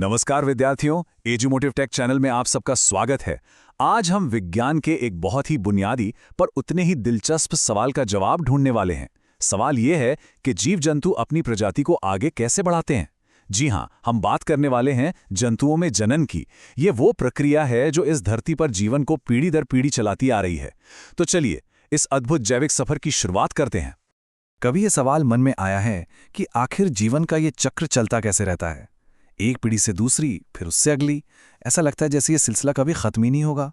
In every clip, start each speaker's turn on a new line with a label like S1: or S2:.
S1: नमस्कार विद्यार्थियों, एजुमोटिव take channel में आप सबका स्वागत है। आज हम विज्ञान के एक बहुत ही बुनियादी पर उतने ही दिलचस्प सवाल का जवाब ढूंढने वाले हैं। सवाल यह है कि जीव जंतु अपनी प्रजाति को आगे कैसे बढ़ाते हैं। जी हाँ, हम बात करने वाले हैं जंतुओं में जनन की। ये वो प्रक्रिया है जो इस धरती पर जीवन को पीढ़ी दर पीढ़ी चलाती आ रही है। तो चलिए इस अद्भुत जैविक सफर की शुरुआत करते हैं।
S2: कभी ये सवाल मन में आया है कि आखिर जीवन का ये चक्र चलता कैसे रहता है, एक पीढ़ी से दूसरी, फिर उससे अगली। ऐसा लगता है जैसे ये सिलसिला कभी खत्म ही नहीं होगा।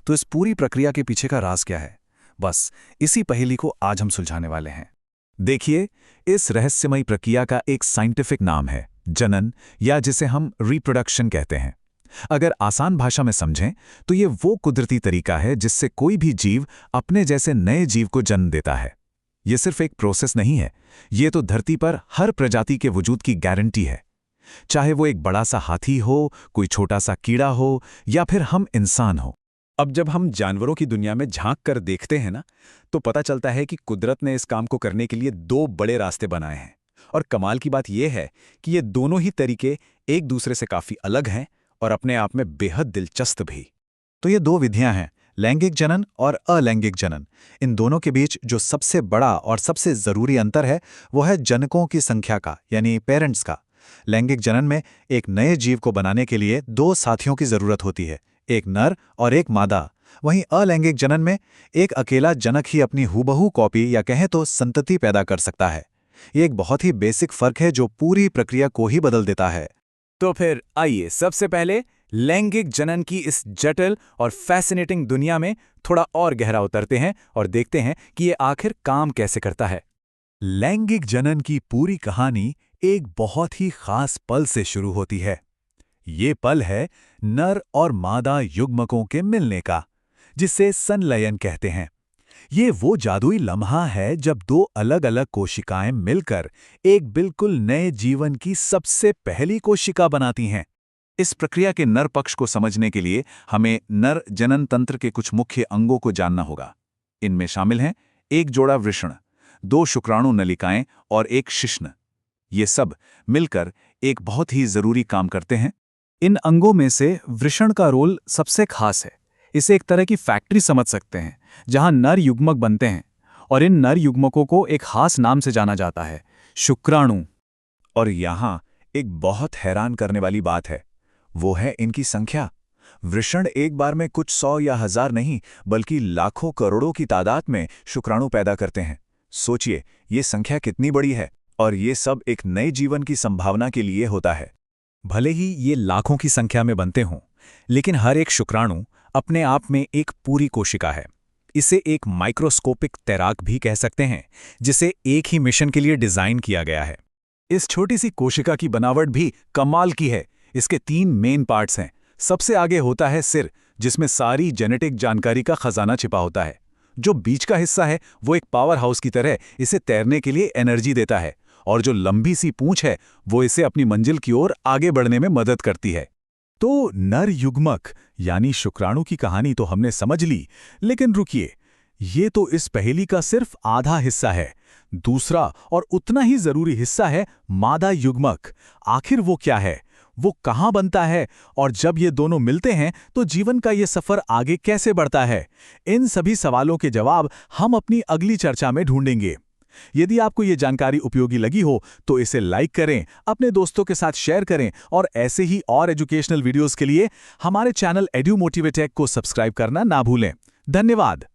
S2: तो इस पूरी प्रक्रिया के पीछे का राज क्या है, बस इसी पहेली को आज हम सुलझाने वाले हैं।
S1: देखिए, इस रहस्यमयी प्रक्रिया का एक साइंटिफिक नाम है जनन, या जिसे हम रिप्रोडक्शन कहते हैं। अगर आसान भाषा में समझें तो ये वो कुदरती तरीका है जिससे कोई भी जीव अपने जैसे नए जीव को जन्म देता है। ये सिर्फ एक प्रोसेस नहीं है, ये तो धरती पर हर प्रजाति के वजूद की गारंटी है। चाहे वो एक बड़ा सा हाथी हो, कोई छोटा सा कीड़ा हो, या फिर हम इंसान हो। अब जब हम जानवरों की दुनिया में झांक कर देखते हैं ना, तो पता चलता है कि कुदरत ने इस काम को करने के लिए दो बड़े रास्ते बनाए हैं। और कमाल की बात यह है कि ये दोनों ही तरीके एक दूसरे से काफी अलग हैं और अपने आप में बेहद दिलचस्प भी।
S2: तो ये दो विधियां हैं, लैंगिक जनन और अलैंगिक जनन। इन दोनों के बीच जो सबसे बड़ा और सबसे जरूरी अंतर है वो है जनकों की संख्या का, यानी पेरेंट्स का। लैंगिक जनन में एक नए जीव को बनाने के लिए दो साथियों की जरूरत होती है, एक नर और एक मादा। वहीं अलैंगिक जनन में एक अकेला जनक ही अपनी हूबहू कॉपी या कहें तो संतति पैदा कर सकता है। ये एक बहुत ही बेसिक फर्क है जो पूरी प्रक्रिया को ही बदल देता है।
S1: तो फिर आइए सबसे पहले लैंगिक जनन की इस जटिल और फैसिनेटिंग दुनिया में थोड़ा और गहरा उतरते हैं और देखते हैं कि ये आखिर काम कैसे करता है। लैंगिक जनन की पूरी कहानी एक बहुत ही खास पल से शुरू होती है। ये पल है नर और मादा युग्मकों के मिलने का, जिसे संलयन कहते हैं। ये वो जादुई लम्हा है जब दो अलग अलग कोशिकाएं मिलकर एक बिल्कुल नए जीवन की सबसे पहली कोशिका बनाती हैं। इस प्रक्रिया के नर पक्ष को समझने के लिए हमें नर जनन तंत्र के कुछ मुख्य अंगों को जानना होगा। इनमें शामिल हैं एक जोड़ा वृषण, दो शुक्राणु नलिकाएं और एक शिश्न। ये सब मिलकर एक बहुत ही जरूरी काम करते हैं।
S2: इन अंगों में से वृषण का रोल सबसे खास है। इसे एक तरह की फैक्ट्री समझ सकते हैं जहां नर युग्मक बनते हैं, और इन नर युग्मकों को एक खास नाम से जाना जाता है, शुक्राणु।
S1: और यहां एक बहुत हैरान करने वाली बात है, वो है इनकी संख्या। वृषण एक बार में कुछ 100 या 1000 नहीं, बल्कि लाखों करोड़ों की तादाद में शुक्राणु पैदा करते हैं। सोचिए ये संख्या कितनी बड़ी है, और ये सब एक नए जीवन की संभावना के लिए होता है। भले ही ये लाखों की संख्या में बनते हों, लेकिन हर एक शुक्राणु अपने आप में एक पूरी कोशिका है। इसे एक माइक्रोस्कोपिक तैराक भी कह सकते हैं, जिसे एक ही मिशन के लिए डिजाइन किया गया है। इस छोटी सी कोशिका की बनावट भी कमाल की है। इसके 3 मेन पार्ट्स हैं। सबसे आगे होता है सिर, जिसमें सारी जेनेटिक जानकारी का खजाना छिपा होता है। जो बीच का हिस्सा है वो एक पावर हाउस की तरह इसे तैरने के लिए एनर्जी देता है, और जो लंबी सी पूंछ है वो इसे अपनी मंजिल की ओर आगे बढ़ने में मदद करती है। तो नर युग्मक यानी शुक्राणु की कहानी तो हमने समझ ली, लेकिन रुकिए, ये तो इस पहेली का सिर्फ आधा हिस्सा है। दूसरा और उतना ही जरूरी हिस्सा है मादा युग्मक। आखिर वो क्या है, वो कहां बनता है, और जब ये दोनों मिलते हैं तो जीवन का ये सफर आगे कैसे बढ़ता है? इन सभी सवालों के जवाब हम अपनी अगली चर्चा में ढूंढेंगे। यदि आपको ये जानकारी उपयोगी लगी हो तो इसे लाइक करें, अपने दोस्तों के साथ शेयर करें, और ऐसे ही और एजुकेशनल वीडियोस के लिए हमारे चैनल एडुमोटिव टेक को सब्सक्राइब करना ना भूलें। धन्यवाद।